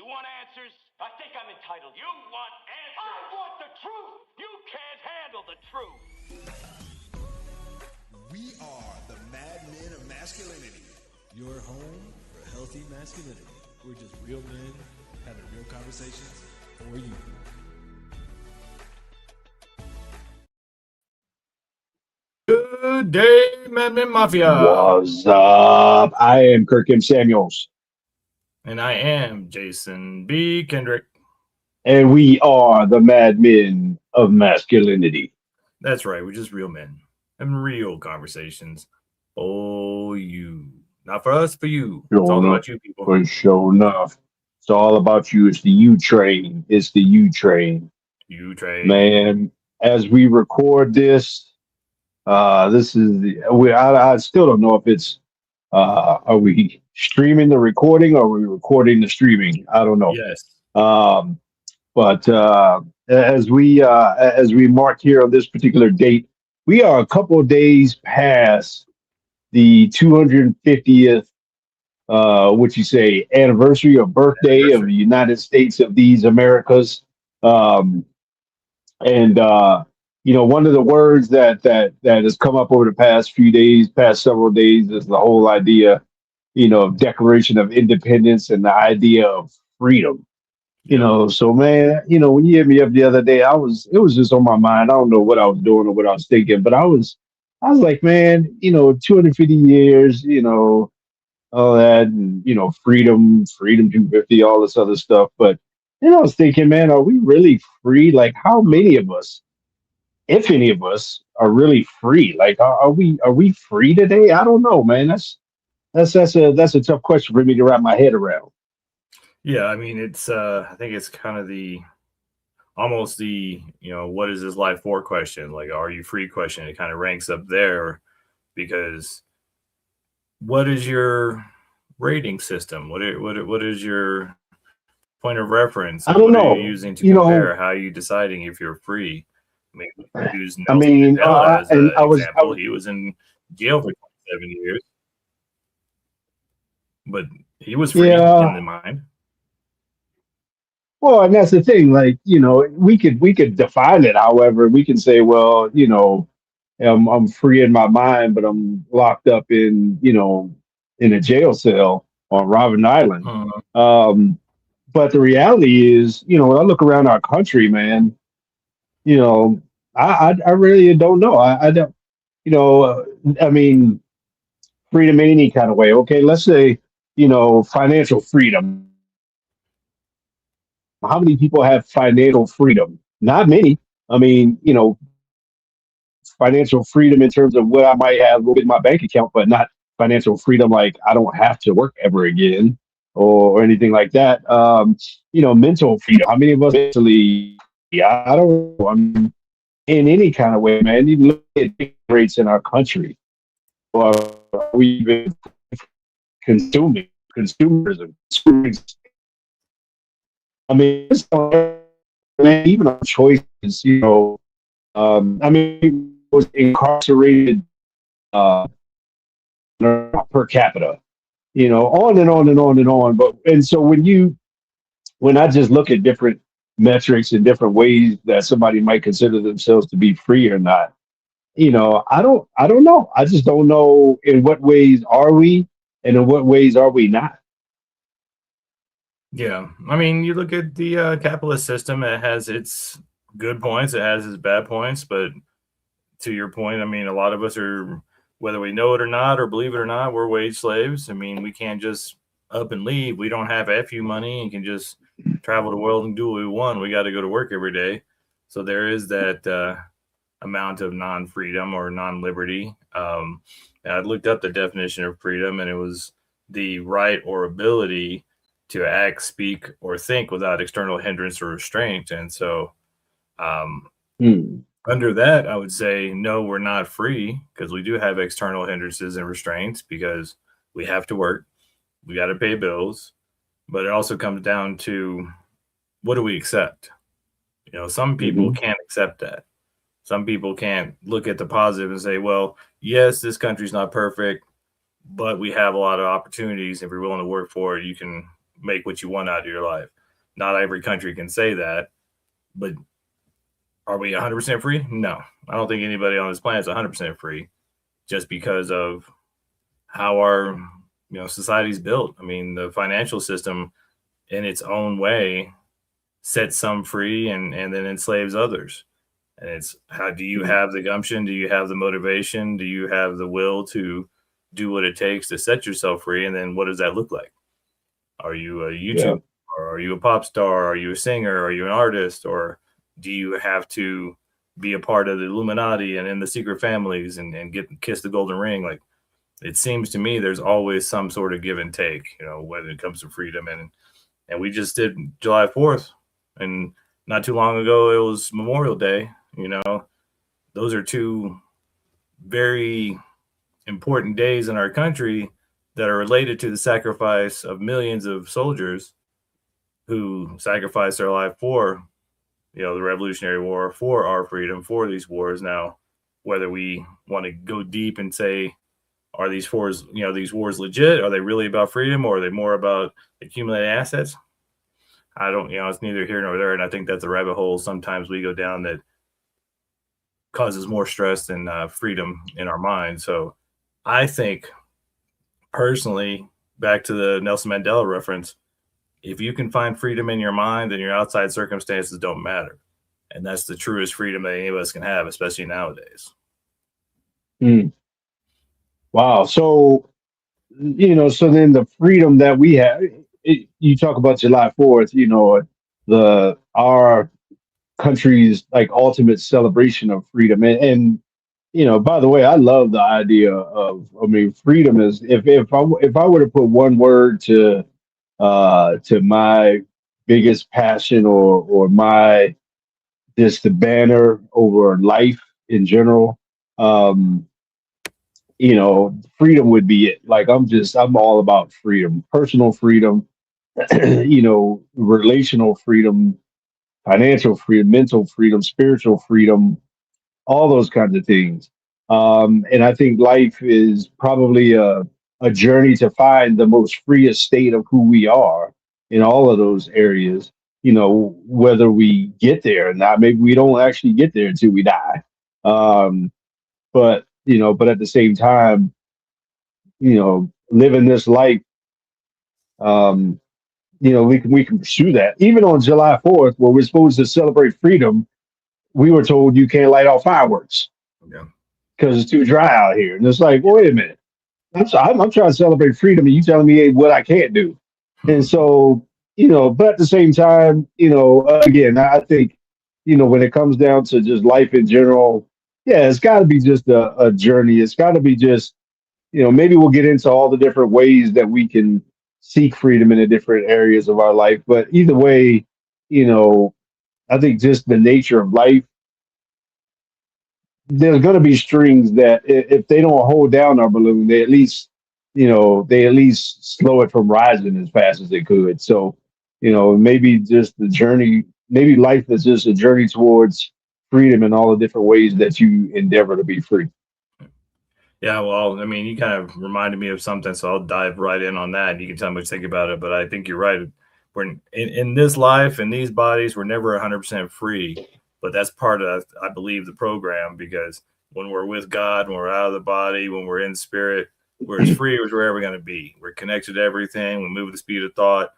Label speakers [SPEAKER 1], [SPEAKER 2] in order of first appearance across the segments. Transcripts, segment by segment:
[SPEAKER 1] want answers? I think I'm entitled. You want answers? I want the truth. You can't handle the truth.
[SPEAKER 2] We are the Mad Men of Masculinity.
[SPEAKER 3] Your home for healthy masculinity. We're just real men having real conversations for you. Good day, Mad Men Mafia.
[SPEAKER 4] What's up? I am Kirk M. Samuels.
[SPEAKER 3] And I am Jason B. Kendrick.
[SPEAKER 4] And we are the Mad Men of Masculinity.
[SPEAKER 3] That's right. We're just real men having real conversations for you. Not for us, for you. It's all about you, people.
[SPEAKER 4] For sure enough. It's all about you. It's the U train. It's the U train.
[SPEAKER 3] You train.
[SPEAKER 4] Man, as we record this, this is I still don't know if it's are we streaming the recording or are we recording the streaming? I don't know.
[SPEAKER 3] Yes.
[SPEAKER 4] But as we mark here on this particular date, we are a couple of days past the 250th anniversary or birthday of the United States of these Americas. One of the words that has come up over the past several days is the whole idea, of Declaration of Independence and the idea of freedom. So man, when you hit me up the other day, it was just on my mind. I don't know what I was doing or what I was thinking, but I was like, man, 250 years, all that, and freedom 250, all this other stuff. But then I was thinking, man, are we really free? Like, how many of us, if any of us, are really free? Like, are we free today? I don't know, man. That's a tough question for me to wrap my head around.
[SPEAKER 3] Yeah, I mean, it's I think it's kind of almost the what is this life for question? Like, are you free question? It kind of ranks up there because what is your rating system? What is your point of reference?
[SPEAKER 4] I don't know.
[SPEAKER 3] What are you using to compare? How are you deciding if you're free? I mean, use Nelson Mandela as an example. He was in jail for 27 years, but he was free in the mind.
[SPEAKER 4] Well, and that's the thing. Like, we could define it. However, we can say, well, I'm free in my mind, but I'm locked up in a jail cell on Robben Island. But the reality is, when I look around our country, man, I really don't know. I don't, I mean, freedom in any kind of way. Okay, let's say, financial freedom. How many people have financial freedom? Not many. I mean, financial freedom in terms of what I might have in my bank account, but not financial freedom like I don't have to work ever again or anything like that. Mental freedom. How many of us mentally? Yeah, I don't know. I mean, in any kind of way, man. Even look at rates in our country. Or are we even consumerism? I mean, even our choices, was incarcerated per capita, on and on and on and on. And so when I just look at different metrics and different ways that somebody might consider themselves to be free or not, I don't know. I just don't know in what ways are we and in what ways are we not.
[SPEAKER 3] Yeah, I mean, you look at the capitalist system, it has its good points, it has its bad points, but to your point, I mean, a lot of us are, whether we know it or not, or believe it or not, we're wage slaves. I mean, we can't just up and leave. We don't have FU money and can just travel the world and do what we want. We got to go to work every day. So there is that amount of non-freedom or non-liberty. I looked up the definition of freedom, and it was the right or ability to act, speak, or think without external hindrance or restraint. And so under that, I would say, no, we're not free because we do have external hindrances and restraints because we have to work. We got to pay bills. But it also comes down to what do we accept? Some people can't accept that. Some people can't look at the positive and say, well, yes, this country's not perfect, but we have a lot of opportunities. If you're willing to work for it, you can make what you want out of your life. Not every country can say that, but are we 100% free? No, I don't think anybody on this planet is 100% free, just because of how our society's built. I mean, the financial system, in its own way, sets some free and then enslaves others. And it's how do you have the gumption? Do you have the motivation? Do you have the will to do what it takes to set yourself free? And then what does that look like? Are you a YouTuber? Or are you a pop star? Are you a singer? Are you an artist? Or do you have to be a part of the Illuminati and in the secret families and kiss the golden ring? Like, it seems to me there's always some sort of give and take, when it comes to freedom. And we just did July 4th, and not too long ago it was Memorial Day. Those are two very important days in our country that are related to the sacrifice of millions of soldiers who sacrificed their life for, the Revolutionary War, for our freedom, for these wars. Now, whether we want to go deep and say, are these wars legit? Are they really about freedom, or are they more about accumulating assets? I don't, it's neither here nor there. And I think that's a rabbit hole sometimes we go down that causes more stress than freedom in our mind. So I think personally, back to the Nelson Mandela reference, if you can find freedom in your mind, then your outside circumstances don't matter. And that's the truest freedom that any of us can have, especially nowadays.
[SPEAKER 4] Wow. So, so then the freedom that we have, you talk about July 4th, our country's like ultimate celebration of freedom. And by the way, I love the idea of, freedom is, if I were to put one word to my biggest passion or my, just the banner over life in general, freedom would be it. Like, I'm all about freedom, personal freedom, relational freedom, financial freedom, mental freedom, spiritual freedom, all those kinds of things. And I think life is probably a journey to find the most freest state of who we are in all of those areas, whether we get there or not. Maybe we don't actually get there until we die. But at the same time, living this life, we can pursue that. Even on July 4th, where we're supposed to celebrate freedom, we were told you can't light off fireworks because it's too dry out here. And it's like, wait a minute, I'm trying to celebrate freedom, and you telling me what I can't do. And so, but at the same time, again, I think, when it comes down to just life in general, yeah, it's got to be just a journey. It's got to be just, maybe we'll get into all the different ways that we can seek freedom in the different areas of our life. But either way, I think just the nature of life, there's going to be strings that if they don't hold down our balloon, they at least slow it from rising as fast as they could. So, maybe just the journey, maybe life is just a journey towards freedom in all the different ways that you endeavor to be free.
[SPEAKER 3] Yeah, well, I mean, you kind of reminded me of something, so I'll dive right in on that. And you can tell me what you think about it, but I think you're right. We're in this life, in these bodies, we're never 100% free, but that's part of, I believe, the program, because when we're with God, when we're out of the body, when we're in spirit, we're as free as we're ever going to be. We're connected to everything. We move at the speed of thought,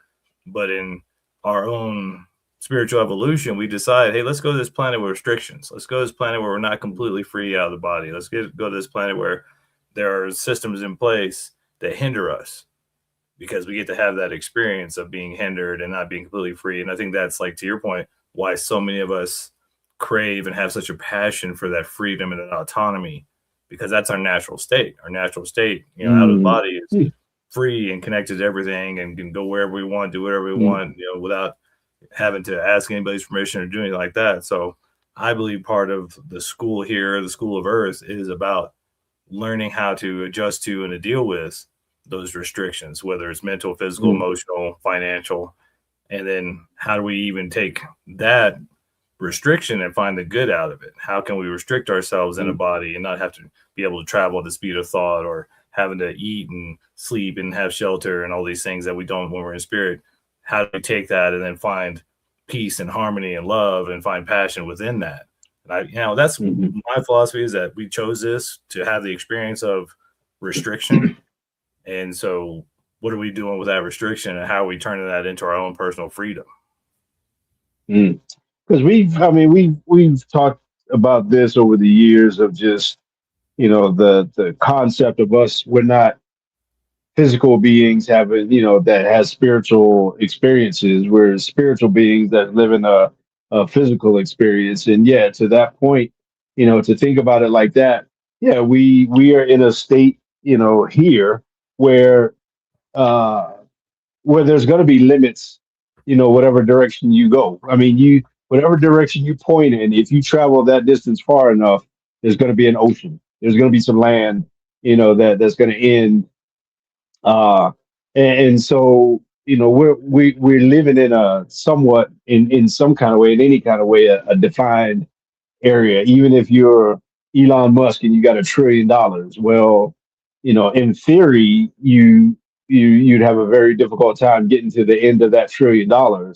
[SPEAKER 3] but in our own spiritual evolution, we decide, hey, let's go to this planet with restrictions. Let's go to this planet where we're not completely free out of the body. Let's go to this planet where there are systems in place that hinder us, because we get to have that experience of being hindered and not being completely free. And I think that's, like, to your point, why so many of us crave and have such a passion for that freedom and that autonomy, because that's our natural state. Our natural state, out of the body is free and connected to everything and can go wherever we want, do whatever we want, without having to ask anybody's permission or do anything like that. So I believe part of the school here, the School of Earth, is about learning how to adjust to and to deal with those restrictions, whether it's mental, physical, emotional, financial. And then how do we even take that restriction and find the good out of it? How can we restrict ourselves in a body and not have to be able to travel at the speed of thought, or having to eat and sleep and have shelter and all these things that we don't when we're in spirit? how do we take that and then find peace and harmony and love and find passion within that? And that's my philosophy, is that we chose this to have the experience of restriction. And so what are we doing with that restriction, and how are we turning that into our own personal freedom?
[SPEAKER 4] Because we've talked about this over the years of just, the concept of us, we're not physical beings having, that has spiritual experiences. We're spiritual beings that live in a physical experience. And yeah, to that point, to think about it like that, yeah, we are in a state, here where uh where there's going to be limits, whatever direction you go. I mean, whatever direction you point in, if you travel that distance far enough, there's going to be an ocean. There's going to be some land, that's going to end. Uh, and so, we're living in a somewhat, in some kind of way, in any kind of way, a defined area. Even if you're Elon Musk and you got $1 trillion, well, in theory, you'd have a very difficult time getting to the end of that $1 trillion.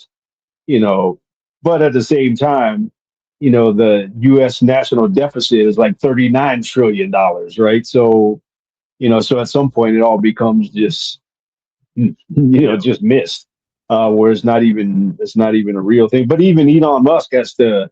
[SPEAKER 4] You know, but at the same time, the U.S. national deficit is like $39 trillion, right? So, so at some point it all becomes just, just mist, where it's not even a real thing. But even Elon Musk has to,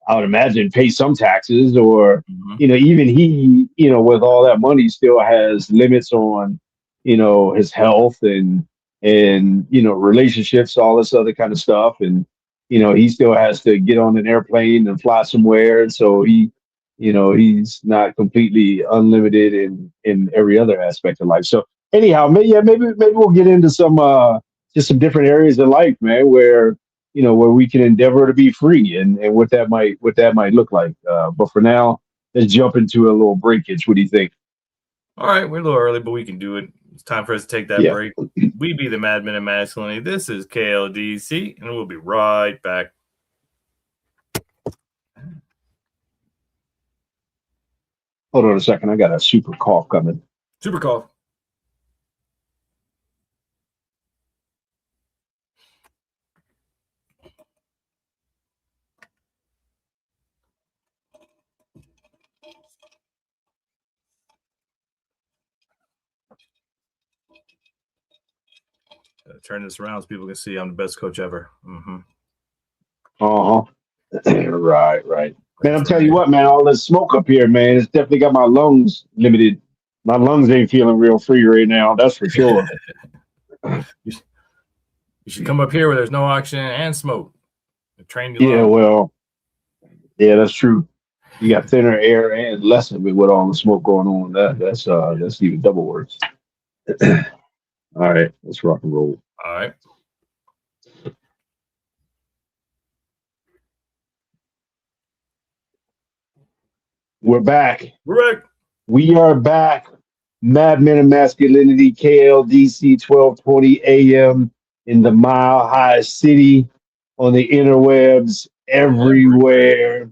[SPEAKER 4] I would imagine, pay some taxes, or, even he, with all that money, still has limits on, his health and, relationships, all this other kind of stuff. And, he still has to get on an airplane and fly somewhere. And so he's not completely unlimited in every other aspect of life. So anyhow, maybe we'll get into some, just some different areas of life, man, where where we can endeavor to be free, and what that might look like. But for now, let's jump into a little breakage. What do you think?
[SPEAKER 3] All right, we're a little early, but we can do it. It's time for us to take that
[SPEAKER 4] Yeah.
[SPEAKER 3] break. We be the Mad Men of Masculinity. This is KLDC, and we'll be right back.
[SPEAKER 4] Hold on a second. I got a super cough coming.
[SPEAKER 3] Super cough. Turn this around so people can see I'm the best coach ever.
[SPEAKER 4] Right. Man, I'm telling you what, man, all this smoke up here, man, it's definitely got my lungs limited. My lungs ain't feeling real free right now. That's for sure.
[SPEAKER 3] You should come up here where there's no oxygen and smoke. Train you.
[SPEAKER 4] Yeah, well, yeah, that's true. You got thinner air and less of it with all the smoke going on. That's even double worse. All right, let's rock and roll.
[SPEAKER 3] All right.
[SPEAKER 4] We're back.
[SPEAKER 3] We're back.
[SPEAKER 4] We are back. Mad Men of Masculinity, KLDC 1220 AM in the Mile High City, on the interwebs, everywhere.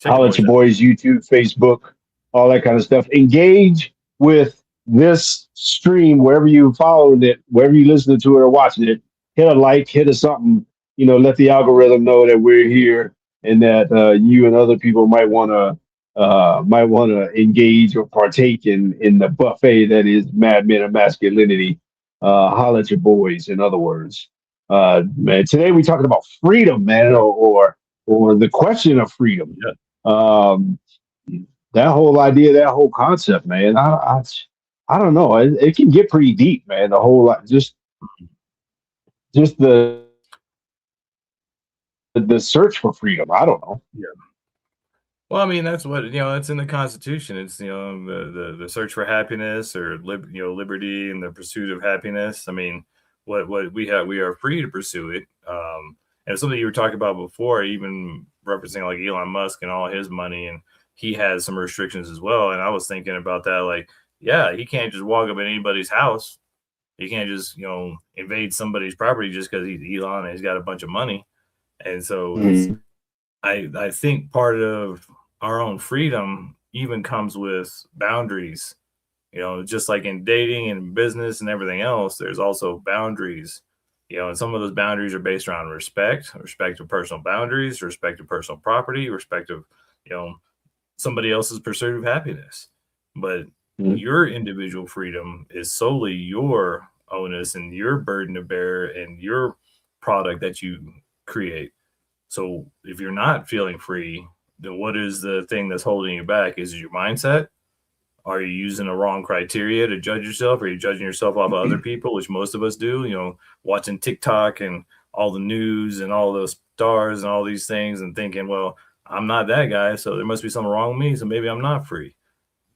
[SPEAKER 4] Holla at your boys, YouTube, Facebook, all that kind of stuff. Engage with this stream wherever you followed it, wherever you listening to it or watching it. Hit a like, hit a something. Let the algorithm know that we're here, and that you and other people might want to engage or partake in the buffet that is Mad Men of Masculinity. Holla at your boys, in other words. Man, today we're talking about freedom, man, or the question of freedom.
[SPEAKER 3] Yeah.
[SPEAKER 4] That whole idea, that whole concept, man. I don't know. It can get pretty deep, man. The whole lot, just the search for freedom. I don't know.
[SPEAKER 3] Yeah. Well, I mean, that's what, that's in the Constitution. It's, the search for happiness, or liberty and the pursuit of happiness. I mean, what we have, we are free to pursue it. And something you were talking about before, even referencing like Elon Musk and all his money, and he has some restrictions as well. And I was thinking about that, like, yeah, he can't just walk up in anybody's house. He can't just, invade somebody's property just because he's Elon and he's got a bunch of money. And so I think part of our own freedom even comes with boundaries. Just like in dating and business and everything else, there's also boundaries. And some of those boundaries are based around respect of personal boundaries, respect of personal property, respect of, you know, somebody else's pursuit of happiness. But
[SPEAKER 4] Mhm.
[SPEAKER 3] your individual freedom is solely your onus and your burden to bear and your product that you create. So if you're not feeling free, then what is the thing that's holding you back? Is it your mindset? Are you using the wrong criteria to judge yourself? Are you judging yourself off of other people, which most of us do? Watching TikTok and all the news and all those stars and all these things and thinking, well, I'm not that guy, so there must be something wrong with me, so maybe I'm not free.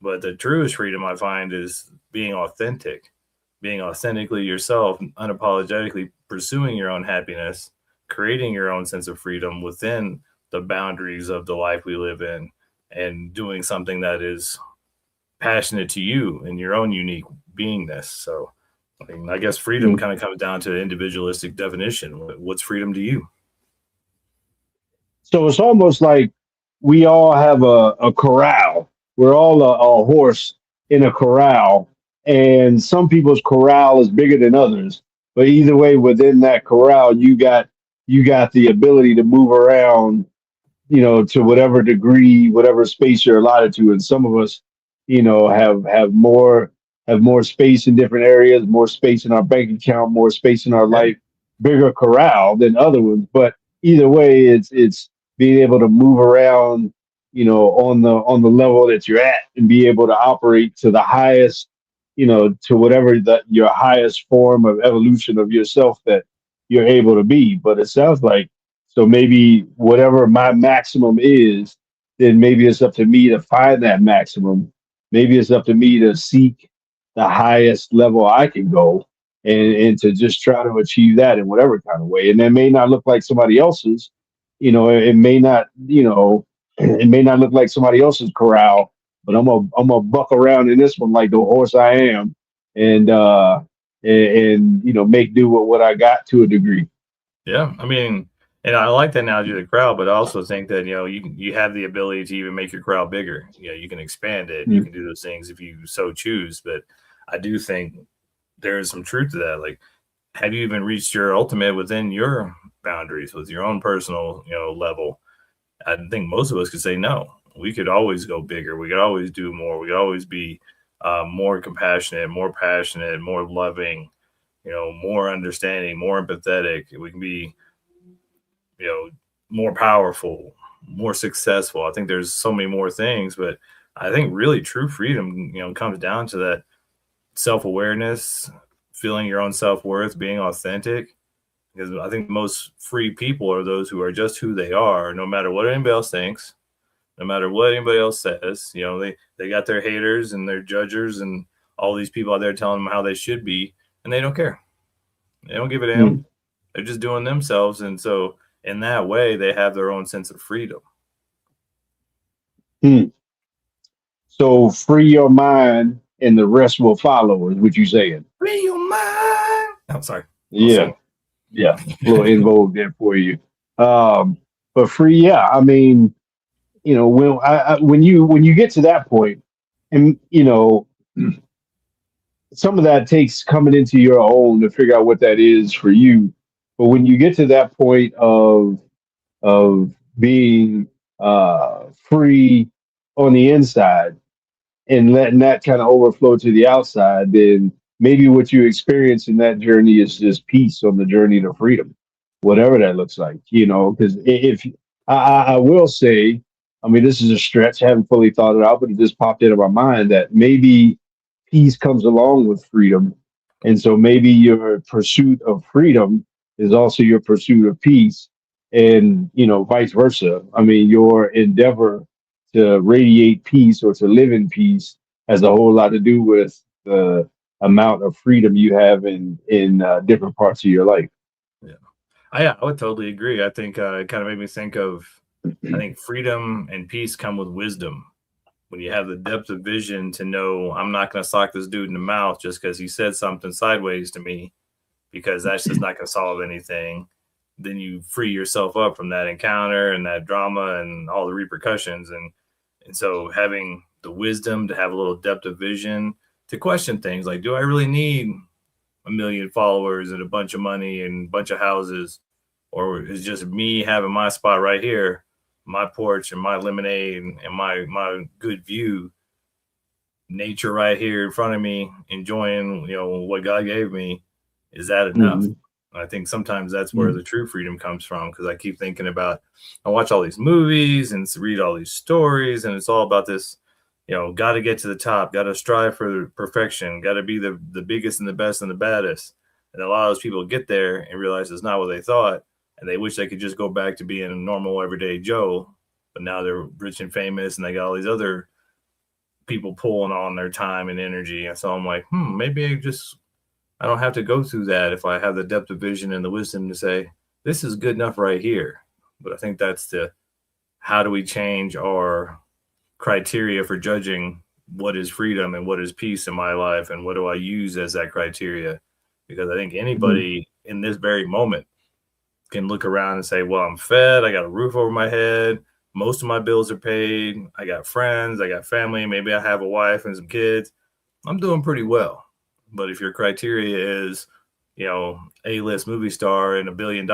[SPEAKER 3] But the truest freedom I find is being authentically yourself, unapologetically pursuing your own happiness, creating your own sense of freedom within the boundaries of the life we live in, and doing something that is passionate to you and your own unique beingness. So, I mean, I guess freedom kind of comes down to individualistic definition. What's freedom to you?
[SPEAKER 4] So it's almost like we all have a corral. We're all a horse in a corral, and some people's corral is bigger than others. But either way, within that corral, you got the ability to move around, to whatever degree, whatever space you're allotted to. And some of us, have more space in different areas, more space in our bank account, more space in our
[SPEAKER 3] Yeah.
[SPEAKER 4] life, bigger corral than other ones. But either way, it's being able to move around, on the level that you're at and be able to operate to the highest, to whatever your highest form of evolution of yourself that you're able to be. But it sounds like, so maybe whatever my maximum is, then maybe it's up to me to find that maximum. Maybe it's up to me to seek the highest level I can go, and to just try to achieve that in whatever kind of way. And that may not look like somebody else's, it may not, it may not look like somebody else's corral, but I'm a buck around in this one like the horse I am, and make do with what I got to a degree.
[SPEAKER 3] Yeah, I mean, and I like the analogy of the crowd, but I also think that you have the ability to even make your crowd bigger. You can expand it. You
[SPEAKER 4] Mm.
[SPEAKER 3] can do those things if you so choose. But I do think there is some truth to that. Like, have you even reached your ultimate within your boundaries with your own personal level? I think most of us could say no. We could always go bigger. We could always do more. We could always be more compassionate, more passionate, more loving, more understanding, more empathetic. We can be, you know, more powerful, more successful. I think there's so many more things, but I think really true freedom, comes down to that self-awareness, feeling your own self-worth, being authentic. Because I think the most free people are those who are just who they are, no matter what anybody else thinks, no matter what anybody else says. They got their haters and their judgers and all these people out there telling them how they should be, and they don't care. They don't give a damn.
[SPEAKER 4] Mm.
[SPEAKER 3] They're just doing themselves. And so in that way, they have their own sense of freedom.
[SPEAKER 4] Mm. So free your mind and the rest will follow, is what you saying.
[SPEAKER 3] Free your mind. I'm sorry. I'll
[SPEAKER 4] Yeah,
[SPEAKER 3] sing.
[SPEAKER 4] yeah. A little in vogue there for you. Um, but free, yeah. I mean, when you get to that point, and some of that takes coming into your own to figure out what that is for you. But when you get to that point of being free on the inside and letting that kind of overflow to the outside, then maybe what you experience in that journey is just peace on the journey to freedom, whatever that looks like. Because if I will say, I mean, this is a stretch. I haven't fully thought it out, but it just popped into my mind that maybe peace comes along with freedom. And so maybe your pursuit of freedom is also your pursuit of peace, and vice versa. I mean, your endeavor to radiate peace or to live in peace has a whole lot to do with the amount of freedom you have in different parts of your life.
[SPEAKER 3] Yeah. I would totally agree. I think it kind of made me think of, I think freedom and peace come with wisdom. When you have the depth of vision to know I'm not going to sock this dude in the mouth just because he said something sideways to me, because that's just not going to solve anything. Then you free yourself up from that encounter and that drama and all the repercussions. And so having the wisdom to have a little depth of vision to question things like, do I really need a million followers and a bunch of money and a bunch of houses, or is just me having my spot right here, my porch and my lemonade and my good view, nature right here in front of me, enjoying what God gave me. Is that enough?
[SPEAKER 4] Mhm.
[SPEAKER 3] I think sometimes that's where the true freedom comes from, because I keep thinking about, I watch all these movies and read all these stories, and it's all about this, got to get to the top, got to strive for perfection, got to be the biggest and the best and the baddest. And a lot of those people get there and realize it's not what they thought, and they wish they could just go back to being a normal everyday Joe, but now they're rich and famous and they got all these other people pulling on their time and energy. And so I'm like, maybe I don't have to go through that if I have the depth of vision and the wisdom to say, this is good enough right here. But I think that's how do we change our criteria for judging what is freedom and what is peace in my life, and what do I use as that criteria? Because I think anybody in this very moment can look around and say, well, I'm fed, I got a roof over my head, most of my bills are paid, I got friends, I got family, maybe I have a wife and some kids, I'm doing pretty well. But if your criteria is, A-list movie star and $1 billion,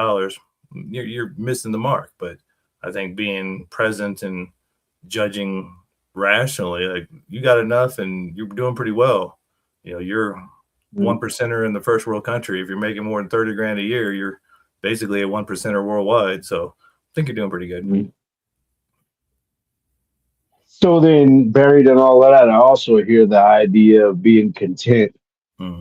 [SPEAKER 3] you're missing the mark. But I think being present and judging rationally, like, you got enough and you're doing pretty well. You're 1%er in the first world country. If you're making more than 30 grand a year, you're basically a 1%er worldwide. So I think you're doing pretty good.
[SPEAKER 4] So then, buried in all of that, I also hear the idea of being content,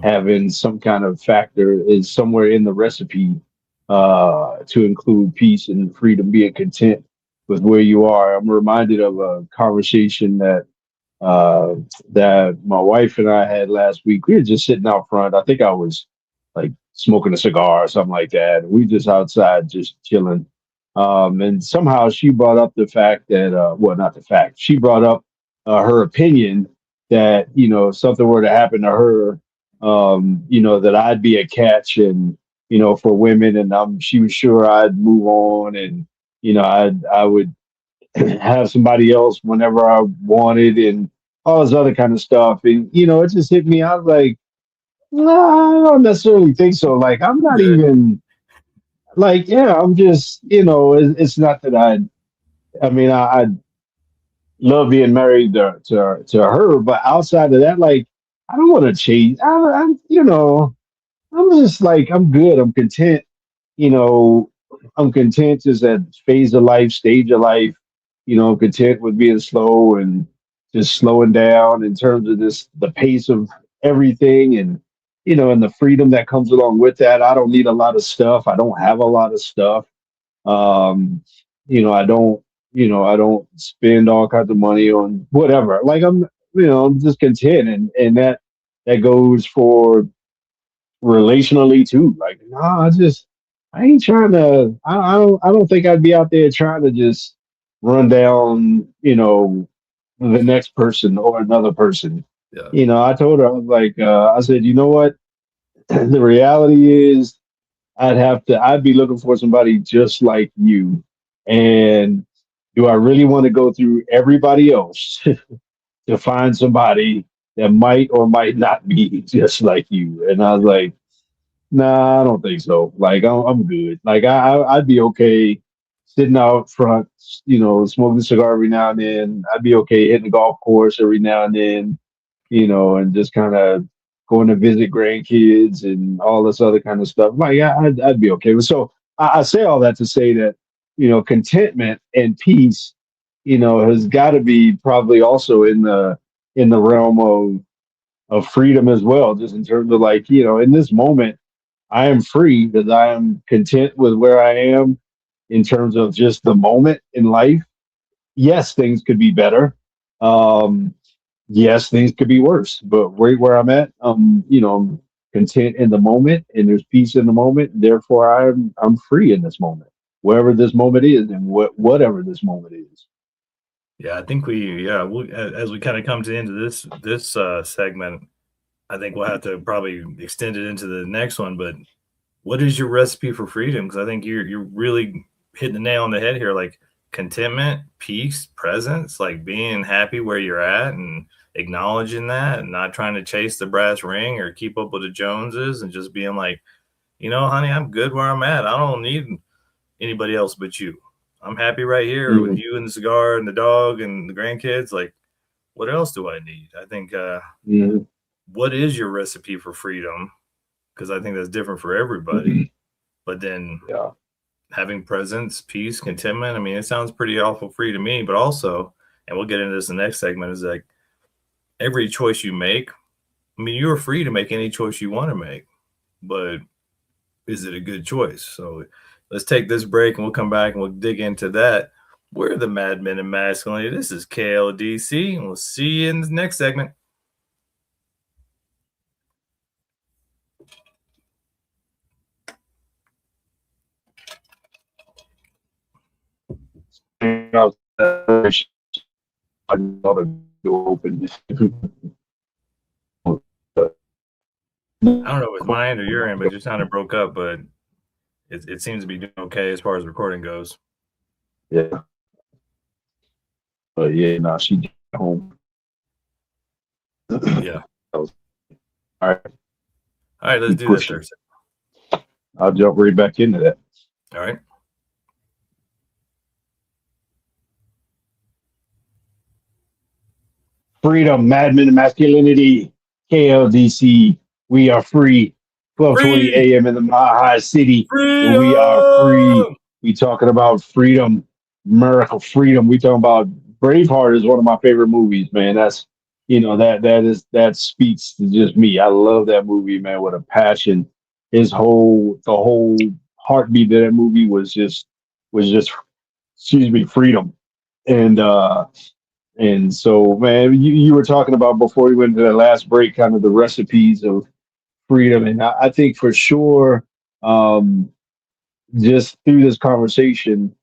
[SPEAKER 4] having some kind of factor is somewhere in the recipe to include peace and freedom, being content with where you are. I'm reminded of a conversation uh, that my wife and I had last week. We were just sitting out front. I think I was like smoking a cigar or something like that. We just outside, just chilling. And somehow she brought up the fact that, well, not the fact, she brought up her opinion that, if something were to happen to her, that I'd be a catch and, for women, and she was sure I'd move on, and, I would have somebody else whenever I wanted, and all this other kind of stuff. And, it just hit me. I was like, no, I don't necessarily think so. Like, I'm not even like, yeah, I'm just, it's not that I love being married to her, but outside of that, like, I don't want to change. I'm just like, I'm good. I'm content. You know, I'm content as that phase of life, stage of life. I'm content with being slow and just slowing down in terms of the pace of everything, and the freedom that comes along with that. I don't need a lot of stuff. I don't have a lot of stuff. Um, I don't spend all kinds of money on whatever. Like, I'm just content, and that goes for relationally too. Like, no, I ain't trying to. I don't think I'd be out there trying to just run down, the next person or another person.
[SPEAKER 3] Yeah.
[SPEAKER 4] I told her, I was like, I said, you know what? The reality is, I'd be looking for somebody just like you. And do I really want to go through everybody else to find somebody that might or might not be just like you? And I was like, nah, I don't think so. Like, I'm good. Like, I'd be okay sitting out front, smoking a cigar every now and then. I'd be okay hitting the golf course every now and then, and just kind of going to visit grandkids and all this other kind of stuff. Like, I'd be okay with. So I say all that to say that, contentment and peace, has got to be probably also in the realm of freedom as well, just in terms of, like, in this moment, I am free because I am content with where I am in terms of just the moment in life. Yes, things could be better. Um, yes, things could be worse, but right where I'm at, I'm content in the moment, and there's peace in the moment. Therefore, I'm free in this moment, wherever this moment is, and whatever this moment is.
[SPEAKER 3] Yeah, I think as we kind of come to the end of this segment, I think we'll have to probably extend it into the next one. But what is your recipe for freedom? Because I think you're really hitting the nail on the head here. Like, contentment, peace, presence, like being happy where you're at, and acknowledging that and not trying to chase the brass ring or keep up with the Joneses, and just being like, honey, I'm good where I'm at. I don't need anybody else but you. I'm happy right here with you and the cigar and the dog and the grandkids. Like, what else do I need? I think, what is your recipe for freedom? Because I think that's different for everybody. But then having presence, peace, contentment, I mean, it sounds pretty awful free to me, but also, and we'll get into this in the next segment, is like every choice you make, I mean, you're free to make any choice you want to make, but is it a good choice? So let's take this break and we'll come back and we'll dig into that. We're the Mad Men of Masculinity. This is KLDC, and we'll see you in the next segment.
[SPEAKER 4] Open.
[SPEAKER 3] I don't know if it's my end or your end, but you sounded broke up, but it seems to be doing okay as far as recording goes.
[SPEAKER 4] Yeah. But yeah, no, she got home.
[SPEAKER 3] Yeah.
[SPEAKER 4] All right.
[SPEAKER 3] All right, let's do this Thursday.
[SPEAKER 4] I'll jump right back into that.
[SPEAKER 3] All right.
[SPEAKER 4] Freedom, Mad Men of Masculinity, KLDC. We are free. 12:20 a.m. in the Mile City.
[SPEAKER 3] Freedom!
[SPEAKER 4] We are free. We talking about freedom, America, freedom. We talking about Braveheart is one of my favorite movies, man. That's that speaks to just me. I love that movie, man, with a passion. The whole heartbeat of that movie was just freedom. And so, man, you were talking about before we went to that last break, kind of the recipes of freedom. And I think for sure, just through this conversation,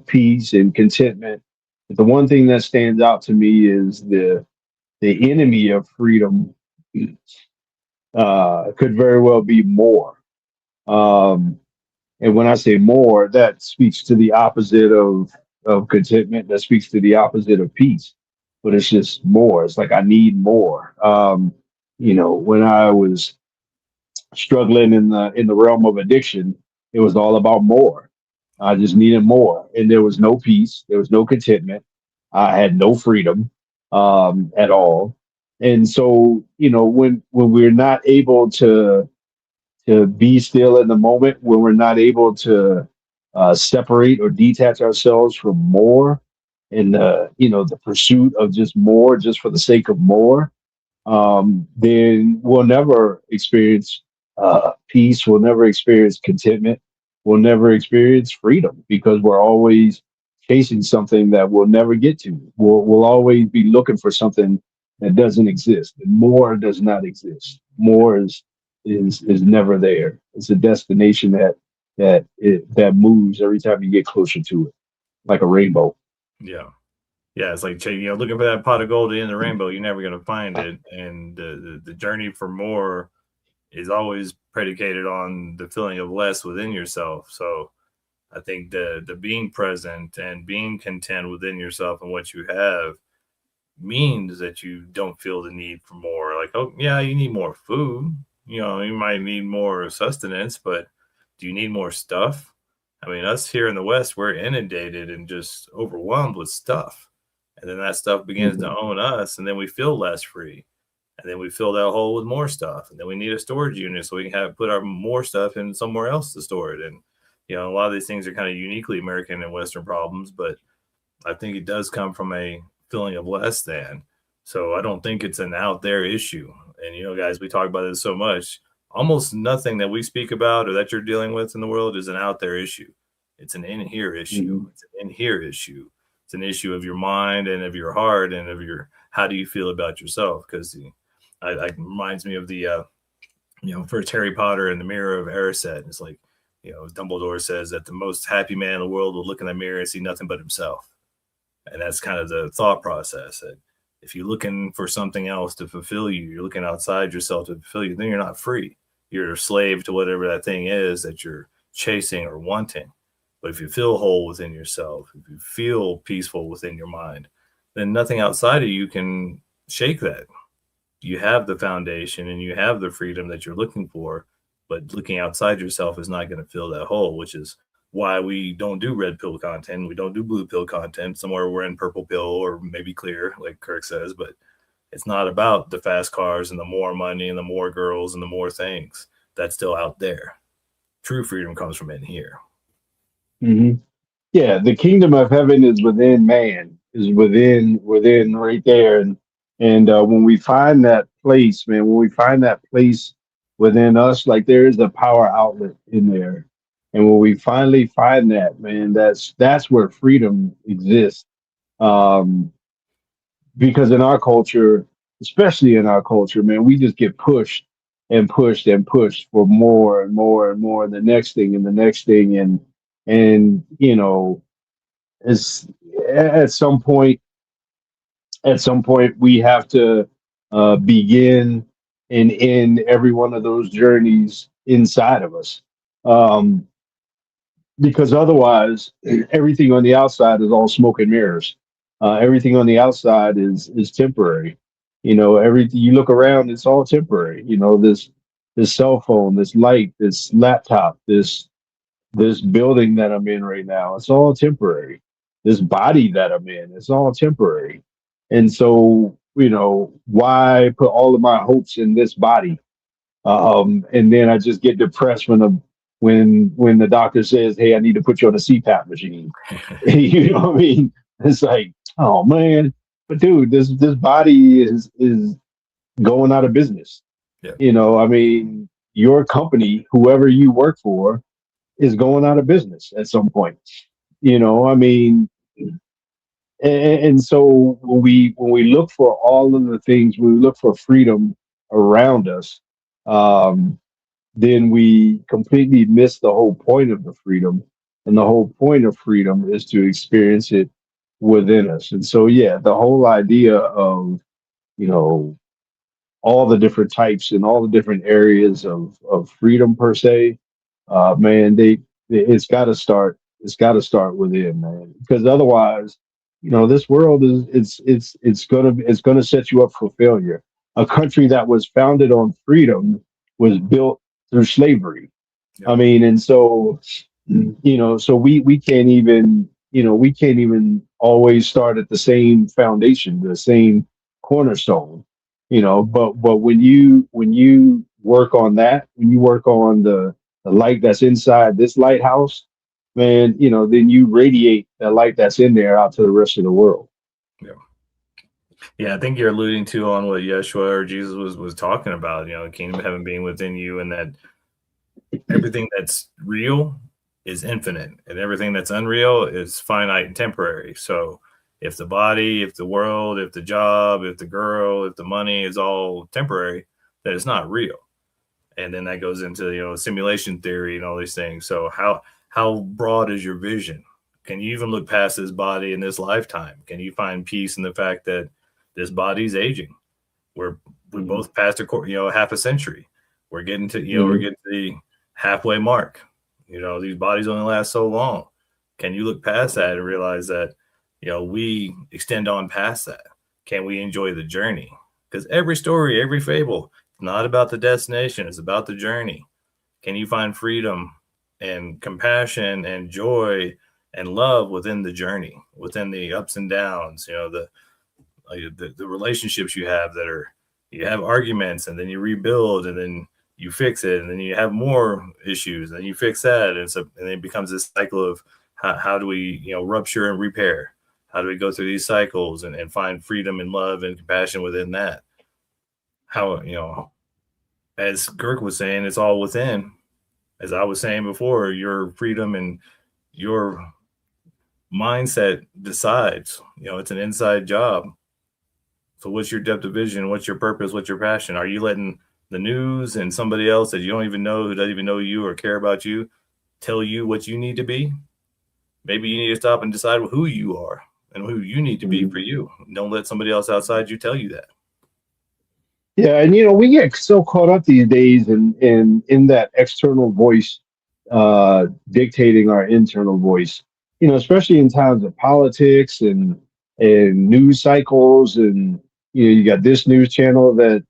[SPEAKER 4] peace and contentment. But the one thing that stands out to me is the enemy of freedom could very well be more. And when I say more, that speaks to the opposite of contentment. That speaks to the opposite of peace. But it's just more. It's like I need more. When I was struggling in the realm of addiction, it was all about more. I just needed more, and there was no peace. There was no contentment. I had no freedom at all. And so, when we're not able to be still in the moment, when we're not able to separate or detach ourselves from more, and the pursuit of just more, just for the sake of more, then we'll never experience peace. We'll never experience contentment. We'll never experience freedom because we're always chasing something that we'll never get to. We'll always be looking for something that doesn't exist. And more does not exist. More is never there. It's a destination that moves every time you get closer to it, like a rainbow.
[SPEAKER 3] Yeah. Yeah, it's like looking for that pot of gold in the rainbow. You're never going to find it, and the journey for more is always predicated on the feeling of less within yourself. So I think the being present and being content within yourself and what you have means that you don't feel the need for more. Like, oh yeah, you need more food. You might need more sustenance, but do you need more stuff? I mean, us here in the West, we're inundated and just overwhelmed with stuff. And then that stuff begins to own us, and then we feel less free. And then we fill that hole with more stuff. And then we need a storage unit so we can put our more stuff in somewhere else to store it. And, a lot of these things are kind of uniquely American and Western problems, but I think it does come from a feeling of less than. So I don't think it's an out there issue. And, guys, we talk about this so much. Almost nothing that we speak about or that you're dealing with in the world is an out there issue. It's an in here issue. It's an in here issue. It's an issue of your mind and of your heart and of how do you feel about yourself? Because it reminds me of the, first Harry Potter and the Mirror of Erised. It's like, Dumbledore says that the most happy man in the world will look in the mirror and see nothing but himself. And that's kind of the thought process. That if you're looking for something else to fulfill you, you're looking outside yourself to fulfill you, then you're not free. You're a slave to whatever that thing is that you're chasing or wanting. But if you feel whole within yourself, if you feel peaceful within your mind, then nothing outside of you can shake that. You have the foundation and you have the freedom that you're looking for, but looking outside yourself is not going to fill that hole, which is why we don't do red pill content. We don't do blue pill content. Somewhere we're in purple pill or maybe clear, like Kirk says, but it's not about the fast cars and the more money and the more girls and the more things. That's still out there. True freedom comes from in here.
[SPEAKER 4] Hmm. Yeah, the kingdom of heaven is within man, is within right there, and when we find that place, man, when we find that place within us, like there is a power outlet in there, and when we finally find that, man, that's where freedom exists. Um, because in our culture, especially in our culture, man, we just get pushed and pushed and pushed for more and more and more, and the next thing and the next thing, and is at some point we have to begin and end every one of those journeys inside of us, um, because otherwise everything on the outside is all smoke and mirrors. Everything on the outside is temporary. Everything you look around, it's all temporary. This cell phone, this light, this laptop, this building that I'm in right now, it's all temporary. This body that I'm in, it's all temporary. And so, why put all of my hopes in this body? And then I just get depressed when the doctor says, "Hey, I need to put you on a CPAP machine." You know what I mean? It's like, oh man, but dude, this body is going out of business.
[SPEAKER 3] Yeah.
[SPEAKER 4] I mean, your company, whoever you work for, is going out of business at some point. I mean, and so when we look for all of the things, when we look for freedom around us, um, then we completely miss the whole point of the freedom. And the whole point of freedom is to experience it within us. And so, yeah, the whole idea of you know all the different types and all the different areas of freedom per se, man, it's got to start. It's got to start within, man, because otherwise, this world is it's gonna set you up for failure. A country that was founded on freedom was built through slavery.
[SPEAKER 3] Yeah.
[SPEAKER 4] I mean, and so so we can't even always start at the same foundation, the same cornerstone. But when you work on that, when you work on the light that's inside this lighthouse, man, then you radiate that light that's in there out to the rest of the world.
[SPEAKER 3] Yeah. Yeah, I think you're alluding to on what Yeshua or Jesus was talking about, the kingdom of heaven being within you, and that everything that's real is infinite and everything that's unreal is finite and temporary. So if the body, if the world, if the job, if the girl, if the money is all temporary, then it's not real. And then that goes into simulation theory and all these things. So how broad is your vision? Can you even look past this body in this lifetime? Can you find peace in the fact that this body's aging? We both passed half a century. We're getting to we're getting to the halfway mark. These bodies only last so long. Can you look past that and realize that we extend on past that? Can we enjoy the journey? Because every story, every fable, it's not about the destination, it's about the journey. Can you find freedom and compassion and joy and love within the journey, within the ups and downs? The relationships you have you have arguments and then you rebuild and then you fix it and then you have more issues and you fix that, and then it becomes this cycle of how do we rupture and repair? How do we go through these cycles and find freedom and love and compassion within that? How as Kirk was saying, it's all within. As I was saying before, your freedom and your mindset decides. It's an inside job. So what's your depth of vision? What's your purpose? What's your passion? Are you letting the news and somebody else that you don't even know, who doesn't even know you or care about you, tell you what you need to be? Maybe you need to stop and decide who you are and who you need to be for you. Don't let somebody else outside you tell you that.
[SPEAKER 4] Yeah, and we get so caught up these days in that external voice dictating our internal voice. Especially in times of politics and news cycles and You got this news channel that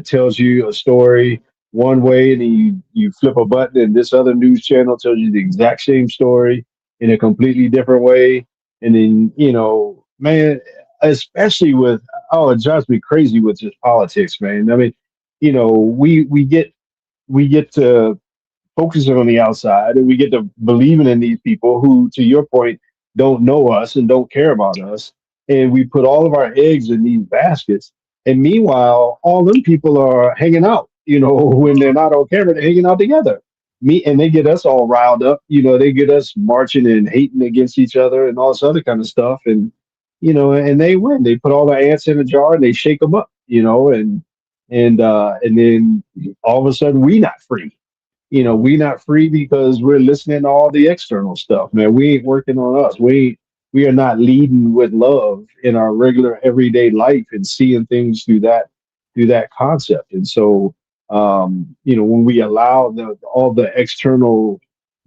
[SPEAKER 4] tells you a story one way, and then you flip a button, and this other news channel tells you the exact same story in a completely different way. And then, man, especially with, oh, it drives me crazy with just politics, man. I mean, we get to focusing on the outside, and we get to believing in these people who, to your point, don't know us and don't care about us. And we put all of our eggs in these baskets. And meanwhile, all them people are hanging out, when they're not on camera, they're hanging out together. And they get us all riled up, they get us marching and hating against each other and all this other kind of stuff. And they win. They put all the ants in a jar and they shake them up, and then all of a sudden we not free. We not free because we're listening to all the external stuff, man. We ain't working on us. We are not leading with love in our regular everyday life and seeing things through that concept. And so, when we allow all the external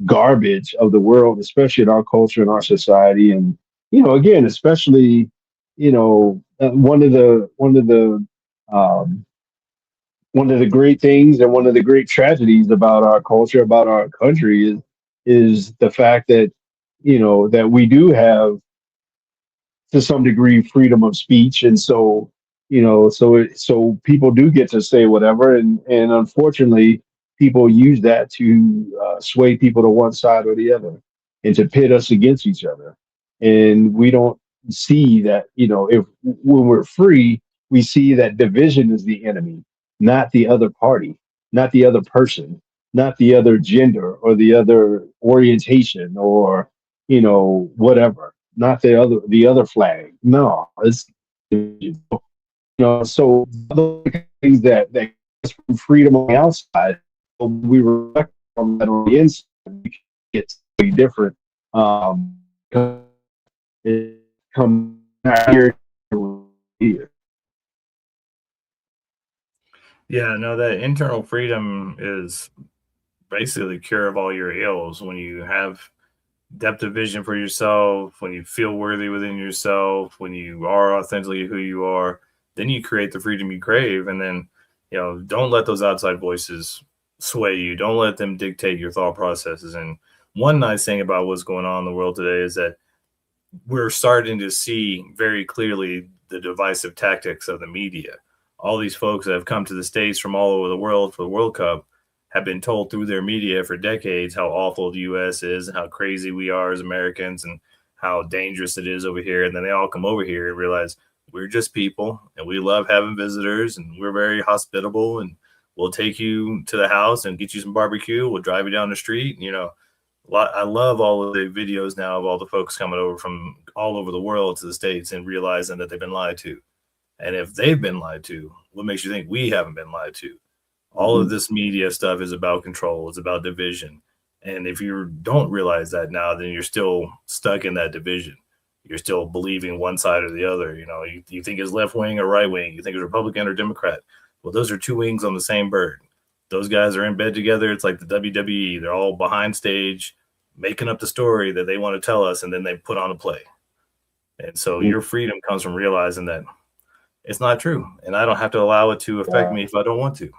[SPEAKER 4] garbage of the world, especially in our culture and our society, and again, especially, um, one of the great things and one of the great tragedies about our culture, about our country, is the fact that that we do have, to some degree, freedom of speech. And so so people do get to say whatever, and unfortunately people use that to sway people to one side or the other, and to pit us against each other. And we don't see that, if when we're free, we see that division is the enemy, not the other party, not the other person, not the other gender or the other orientation, or whatever, not the other flag. No, it's, so those things that gets from freedom on the outside, we reflect on that on the inside, we get to be different. Because it comes here.
[SPEAKER 3] Yeah, no, that internal freedom is basically the cure of all your ills. When you have depth of vision for yourself, when you feel worthy within yourself, when you are authentically who you are, then you create the freedom you crave. And then, don't let those outside voices sway you. Don't let them dictate your thought processes. And one nice thing about what's going on in the world today is that we're starting to see very clearly the divisive tactics of the media. All these folks that have come to the States from all over the world for the World Cup have been told through their media for decades how awful the U.S. is and how crazy we are as Americans and how dangerous it is over here. And then they all come over here and realize we're just people and we love having visitors and we're very hospitable and we'll take you to the house and get you some barbecue. We'll drive you down the street. I love all of the videos now of all the folks coming over from all over the world to the States and realizing that they've been lied to. And if they've been lied to, what makes you think we haven't been lied to? All of this media stuff is about control. It's about division. And if you don't realize that now, then you're still stuck in that division. You're still believing one side or the other. You think it's left wing or right wing. You think it's Republican or Democrat. Well, those are two wings on the same bird. Those guys are in bed together. It's like the WWE. They're all behind stage making up the story that they want to tell us, and then they put on a play. And so your freedom comes from realizing that it's not true, and I don't have to allow it to affect me if I don't want to.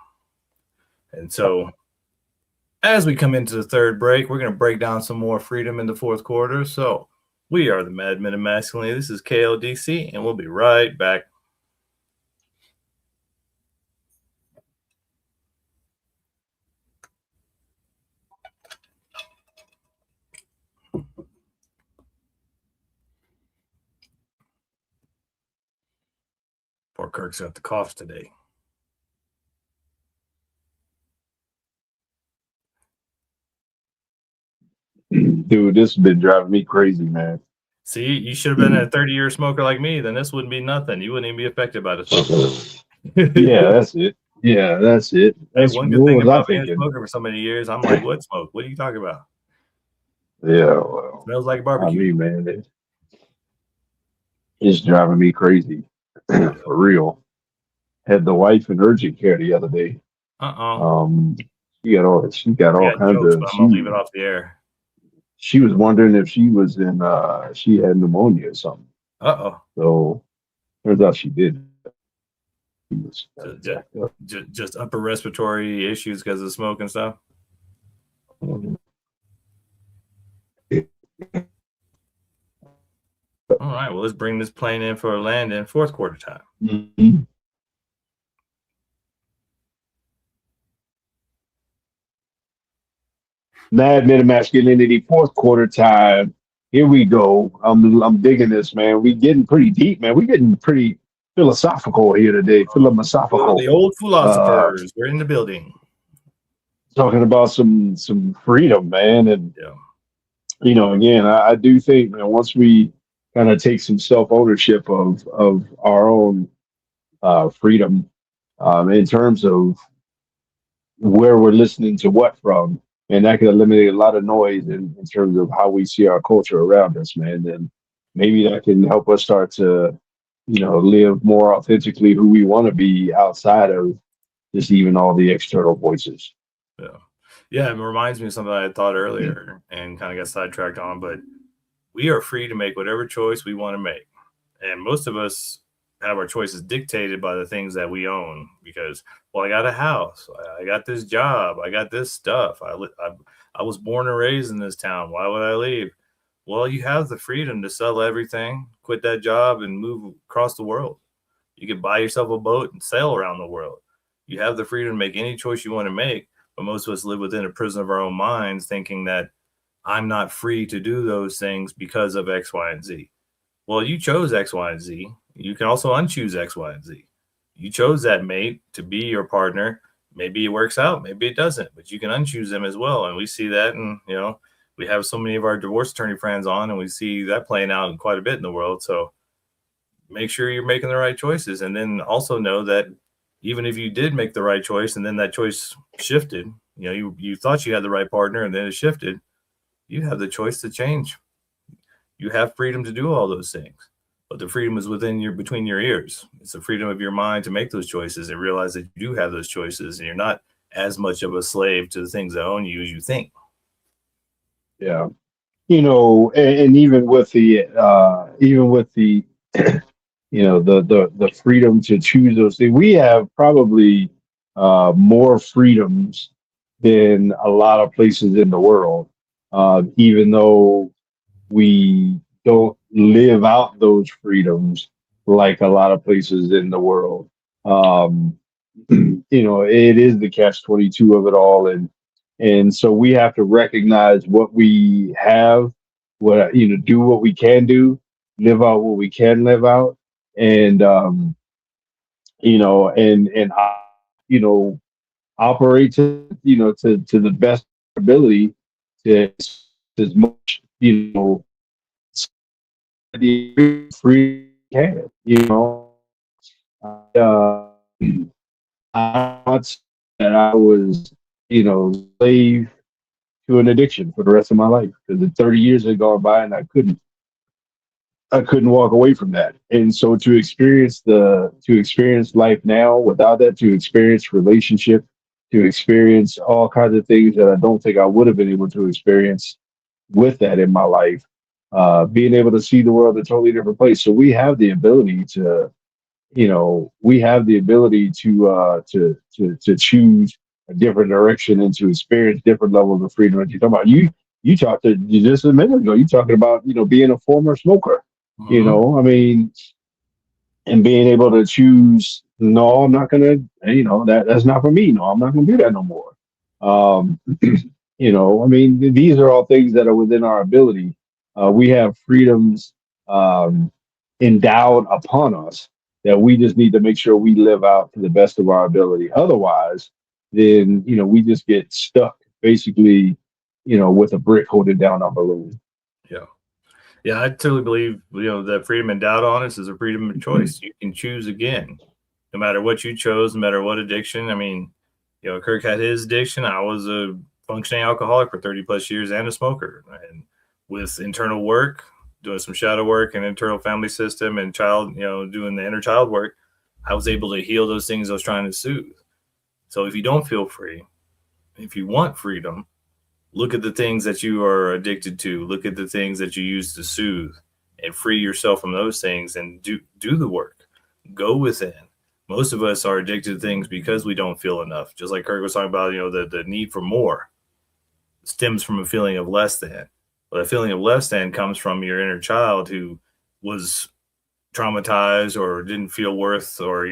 [SPEAKER 3] And so as we come into the third break, we're going to break down some more freedom in the fourth quarter. So we are the Mad Men of Masculinity. This is KLDC, and we'll be right back. Poor Kirk's got the coughs today.
[SPEAKER 4] Dude, this has been driving me crazy, man.
[SPEAKER 3] See, you should have been a 30-year smoker like me. Then this wouldn't be nothing. You wouldn't even be affected by this.
[SPEAKER 4] Yeah, that's it. Yeah, that's it.
[SPEAKER 3] Hey,
[SPEAKER 4] That's
[SPEAKER 3] one
[SPEAKER 4] what
[SPEAKER 3] good thing
[SPEAKER 4] was I
[SPEAKER 3] about being a
[SPEAKER 4] thinking?
[SPEAKER 3] smoker for so many years, I'm like, what smoke? What are you talking about?
[SPEAKER 4] Yeah, well,
[SPEAKER 3] Smells like
[SPEAKER 4] I
[SPEAKER 3] barbecue.
[SPEAKER 4] mean, man, it's driving me crazy for real. Had the wife in urgent care the other day. Um, she got all
[SPEAKER 3] Yeah,
[SPEAKER 4] kinds
[SPEAKER 3] jokes,
[SPEAKER 4] of
[SPEAKER 3] but I'm gonna leave it off the air.
[SPEAKER 4] she was wondering if she had pneumonia or something.
[SPEAKER 3] Uh-oh.
[SPEAKER 4] So turns out she did.
[SPEAKER 3] Just upper respiratory issues because of smoke and stuff. All right, well, let's bring this plane in for a land in fourth quarter time.
[SPEAKER 4] Mm-hmm. Mad Men of Masculinity, fourth quarter time. Here we go. I'm digging this, man. We getting pretty deep, man. We getting pretty philosophical here today. Philosophical.
[SPEAKER 3] The old philosophers. We're in the building.
[SPEAKER 4] Talking about some freedom, man. And again, I do think, man, once we kind of take some self-ownership of our own freedom, in terms of where we're listening to what from, and that can eliminate a lot of noise in terms of how we see our culture around us, man. And maybe that can help us start to, live more authentically who we want to be outside of just even all the external voices.
[SPEAKER 3] Yeah, it reminds me of something I thought earlier and kind of got sidetracked on, but we are free to make whatever choice we want to make. And most of us have our choices dictated by the things that we own because, well, I got a house, I got this job, I got this stuff. I was born and raised in this town. Why would I leave? Well, you have the freedom to sell everything, quit that job, and move across the world. You could buy yourself a boat and sail around the world. You have the freedom to make any choice you want to make, but most of us live within a prison of our own minds thinking that I'm not free to do those things because of X, Y, and Z. Well, you chose X, Y, and Z. You can also unchoose X, Y, and Z. You chose that mate to be your partner. Maybe it works out, maybe it doesn't, but you can unchoose them as well. And we see that, and we have so many of our divorce attorney friends on, and we see that playing out quite a bit in the world. So make sure you're making the right choices, and then also know that even if you did make the right choice and then that choice shifted, you thought you had the right partner and then it shifted, you have the choice to change. You have freedom to do all those things, but the freedom is between your ears. It's the freedom of your mind to make those choices and realize that you do have those choices and you're not as much of a slave to the things that own you as you think.
[SPEAKER 4] Yeah. And even with the the freedom to choose those things, we have probably more freedoms than a lot of places in the world, even though we don't live out those freedoms like a lot of places in the world. It is the catch-22 of it all, and so we have to recognize what we have, do what we can do, live out what we can live out, and operate to the best ability to as much the free can. Uh, I thought that I was slave to an addiction for the rest of my life because the 30 years had gone by and I couldn't walk away from that. And so to experience life now without that, to experience relationship, to experience all kinds of things that I don't think I would have been able to experience with that in my life, being able to see the world a totally different place. So we have the ability to choose a different direction and to experience different levels of freedom. That you talk about, you just a minute ago, you talking about being a former smoker.
[SPEAKER 3] Mm-hmm.
[SPEAKER 4] I mean, and being able to choose, no, I'm not gonna, that's not for me. No, I'm not gonna do that no more. I mean, these are all things that are within our ability. We have freedoms endowed upon us that we just need to make sure we live out to the best of our ability. Otherwise, then we just get stuck basically, with a brick holding down our balloon.
[SPEAKER 3] Yeah, I totally believe that freedom endowed on us is a freedom of choice. You can choose again, no matter what you chose, no matter what addiction. I mean, Kirk had his addiction. I was a functioning alcoholic for 30 plus years and a smoker. And with internal work, doing some shadow work and internal family system and doing the inner child work, I was able to heal those things I was trying to soothe. So if you don't feel free, if you want freedom, look at the things that you are addicted to. Look at the things that you use to soothe and free yourself from those things and do the work. Go within. Most of us are addicted to things because we don't feel enough. Just like Kirk was talking about, the need for more stems from a feeling of less than. But a feeling of less than comes from your inner child who was traumatized or didn't feel worth, or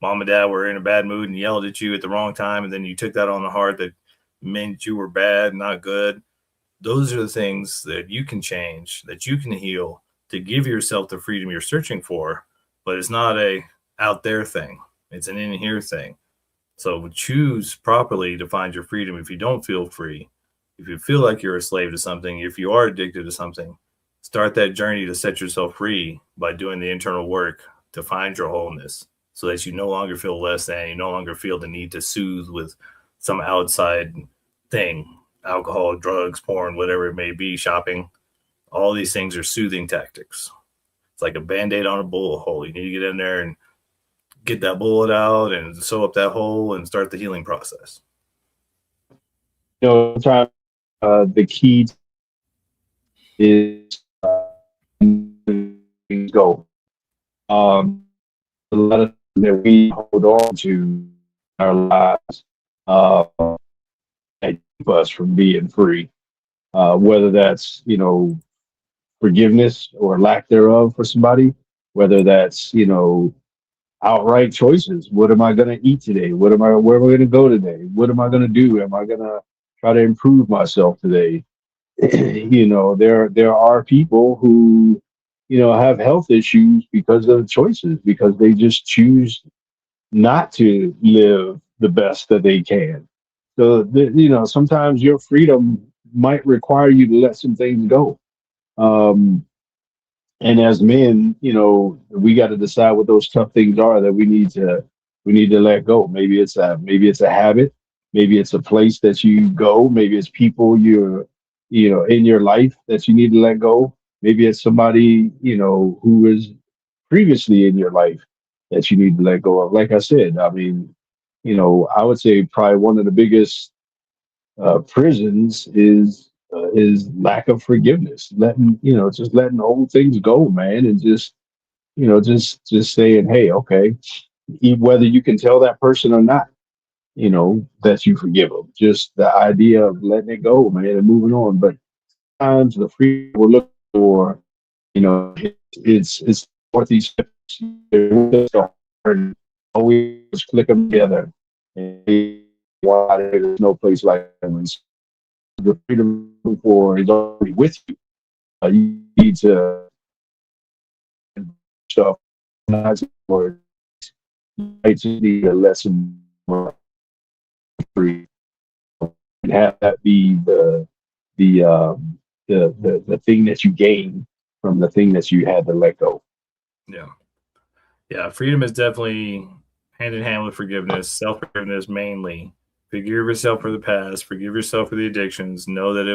[SPEAKER 3] mom and dad were in a bad mood and yelled at you at the wrong time, and then you took that on the heart that meant you were bad, not good. Those are the things that you can change, that you can heal, to give yourself the freedom you're searching for. But it's not a out there thing, it's an in here thing. So choose properly to find your freedom. If you don't feel free, if you feel like you're a slave to something, if you are addicted to something, start that journey to set yourself free by doing the internal work to find your wholeness, so that you no longer feel less than, you no longer feel the need to soothe with some outside thing, alcohol, drugs, porn, whatever it may be, shopping. All these things are soothing tactics. It's like a band-aid on a bullet hole. You need to get in there and get that bullet out and sew up that hole and start the healing process.
[SPEAKER 4] Sometimes the key is go. A lot of things that we hold on to in our lives uh, that keep us from being free. Whether that's forgiveness or lack thereof for somebody, whether that's outright choices. What am I going to eat today? Where am I going to go today? What am I going to do? Am I going to try to improve myself today? There are people who have health issues because of choices, because they just choose not to live the best that they can. So sometimes your freedom might require you to let some things go. um and as men, we got to decide what those tough things are that we need to let go. Maybe it's a habit, maybe it's a place that you go, maybe it's people in your life that you need to let go. Maybe it's somebody who was previously in your life that you need to let go of. Like I said, I mean, I would say probably one of the biggest prisons is lack of forgiveness, just letting old things go, man, and just saying, hey, okay, whether you can tell that person or not, that you forgive them. Just the idea of letting it go, man, and moving on. But sometimes the freedom we're looking for, it's what these steps and always click them together. And why there's no place like them. The freedom for is already with you. You need to stuff or you just need a lesson free and have that be the the thing that you gain from the thing that you had to let go.
[SPEAKER 3] Yeah. Yeah. Freedom is definitely hand in hand with forgiveness, self forgiveness mainly. Forgive yourself for the past, forgive yourself for the addictions. Know that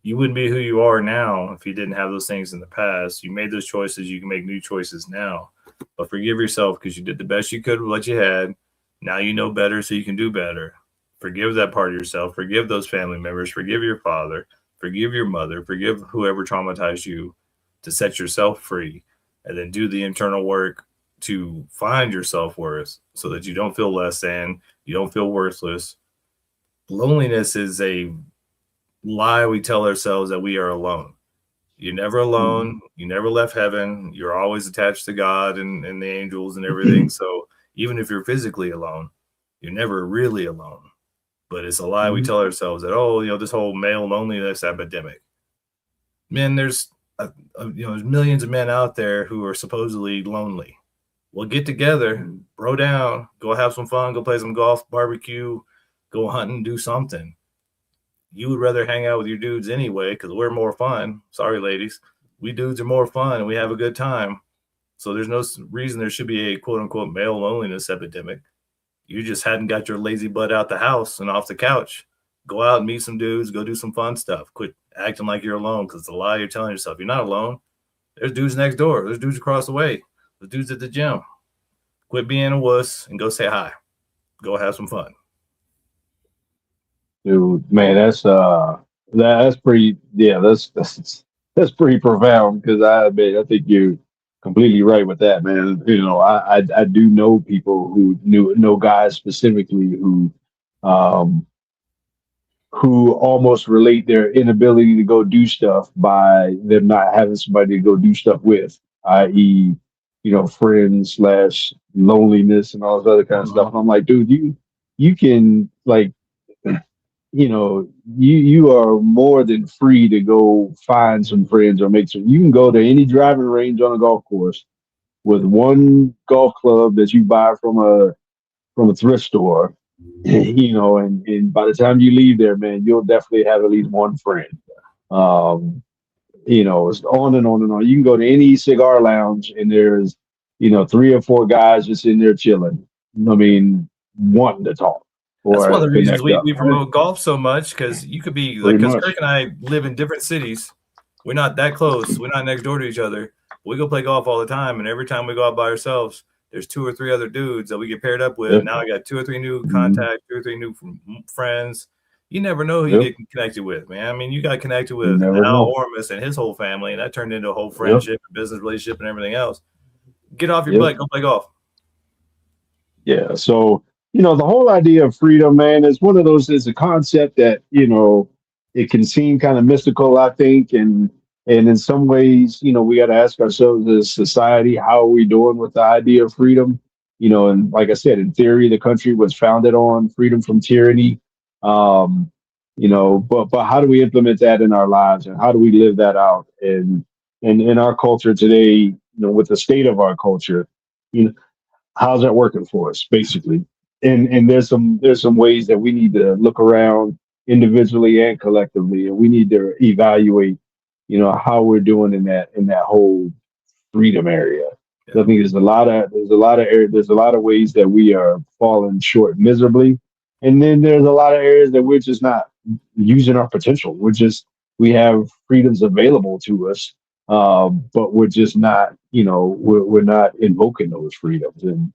[SPEAKER 3] you wouldn't be who you are now if you didn't have those things in the past. You made those choices, you can make new choices now. But forgive yourself because you did the best you could with what you had. Now you know better, so you can do better. Forgive that part of yourself. Forgive those family members. Forgive your father. Forgive your mother. Forgive whoever traumatized you, to set yourself free. And then do the internal work to find your self worth so that you don't feel less than, you don't feel worthless. Loneliness is a lie we tell ourselves, that we are alone. You're never alone. You never left heaven. You're always attached to God and the angels and everything. So even if you're physically alone, you're never really alone. But it's a lie we tell ourselves, that, oh, this whole male loneliness epidemic. Man, there's millions of men out there who are supposedly lonely. Well, get together, bro down, go have some fun, go play some golf, barbecue, go hunting, do something. You would rather hang out with your dudes anyway because we're more fun. Sorry, ladies. We dudes are more fun and we have a good time. So there's no reason there should be a quote unquote male loneliness epidemic. You just hadn't got your lazy butt out the house and off the couch. Go out and meet some dudes, go do some fun stuff. Quit acting like you're alone, because it's a lie you're telling yourself. You're not alone. There's dudes next door. There's dudes across the way. There's dudes at the gym. Quit being a wuss and go say hi. Go have some fun.
[SPEAKER 4] Dude, man, that's pretty. Yeah, that's pretty profound. Because I think you're completely right with that, man. I do know people who know guys specifically um, who almost relate their inability to go do stuff by them not having somebody to go do stuff with, i.e., friends slash loneliness and all this other kind of stuff.
[SPEAKER 3] Mhm.
[SPEAKER 4] And I'm like, dude, you can like, you are more than free to go find some friends or make some. You can go to any driving range on a golf course with one golf club that you buy from a thrift store, and by the time you leave there, man, you'll definitely have at least one friend. Um, it's on and on and on. You can go to any cigar lounge and there's, three or four guys just in there chilling. I mean, wanting to talk
[SPEAKER 3] That's one of
[SPEAKER 4] or
[SPEAKER 3] the reasons
[SPEAKER 4] connect up.
[SPEAKER 3] we promote golf so much, because you could be like,
[SPEAKER 4] Pretty
[SPEAKER 3] because
[SPEAKER 4] much.
[SPEAKER 3] Kirk and I live in different cities. We're not that close. We're not next door to each other. We go play golf all the time, and every time we go out by ourselves, there's two or three other dudes that we get paired up with.
[SPEAKER 4] Yep.
[SPEAKER 3] Now I got two or three new
[SPEAKER 4] Mhm.
[SPEAKER 3] contacts, two or three new friends. You never know who you
[SPEAKER 4] Yep.
[SPEAKER 3] get connected with, man. I mean, you got connected
[SPEAKER 4] You
[SPEAKER 3] with
[SPEAKER 4] never
[SPEAKER 3] Al
[SPEAKER 4] know.
[SPEAKER 3] Ormus and his whole family, and that turned into a whole
[SPEAKER 4] Yep.
[SPEAKER 3] friendship, business relationship, and everything else. Get off your
[SPEAKER 4] Yep.
[SPEAKER 3] butt, go play golf.
[SPEAKER 4] Yeah. So, the whole idea of freedom, man, is one of those, is a concept that, it can seem kind of mystical, I think. And in some ways, we got to ask ourselves as society, how are we doing with the idea of freedom? And like I said, in theory, the country was founded on freedom from tyranny. Um, but how do we implement that in our lives, and how do we live that out? And in our culture today, with the state of our culture, you know, how's that working for us, basically? And there's some ways that we need to look around individually and collectively, and we need to evaluate, how we're doing in that whole freedom area. I
[SPEAKER 3] Yeah.
[SPEAKER 4] think there's a lot of ways that we are falling short miserably, and then there's a lot of areas that we're just not using our potential. We have freedoms available to us, but we're just not, we're not invoking those freedoms. And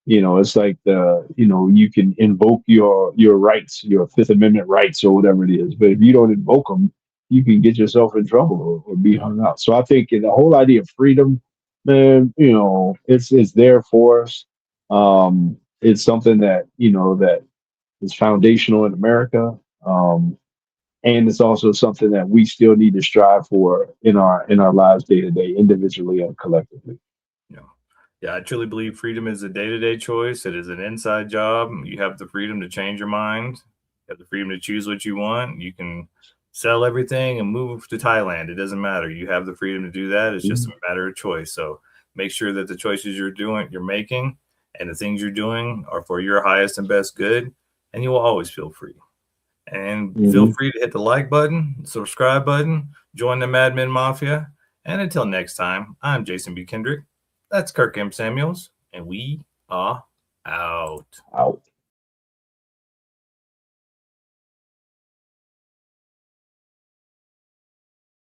[SPEAKER 4] it's like you can invoke your rights, your Fifth Amendment rights, or whatever it is, but if you don't invoke them, you can get yourself in trouble, or be hung out. So I think the whole idea of freedom, man, it's there for us. It's something that is foundational in America. And it's also something that we still need to strive for in our lives, day to day, individually and collectively.
[SPEAKER 3] Yeah. Yeah, I truly believe freedom is a day-to-day choice. It is an inside job. You have the freedom to change your mind. You have the freedom to choose what you want. You can sell everything and move to Thailand. It doesn't matter. You have the freedom to do that. It's just a matter of choice. So make sure that the choices you're making, and the things you're doing are for your highest and best good, and you will always feel free. And feel
[SPEAKER 4] Mhm.
[SPEAKER 3] free to hit the like button, subscribe button, join the Mad Men Mafia. And until next time, I'm Jason B. Kendrick. That's Kirk M. Samuels, and we are out.
[SPEAKER 4] Out.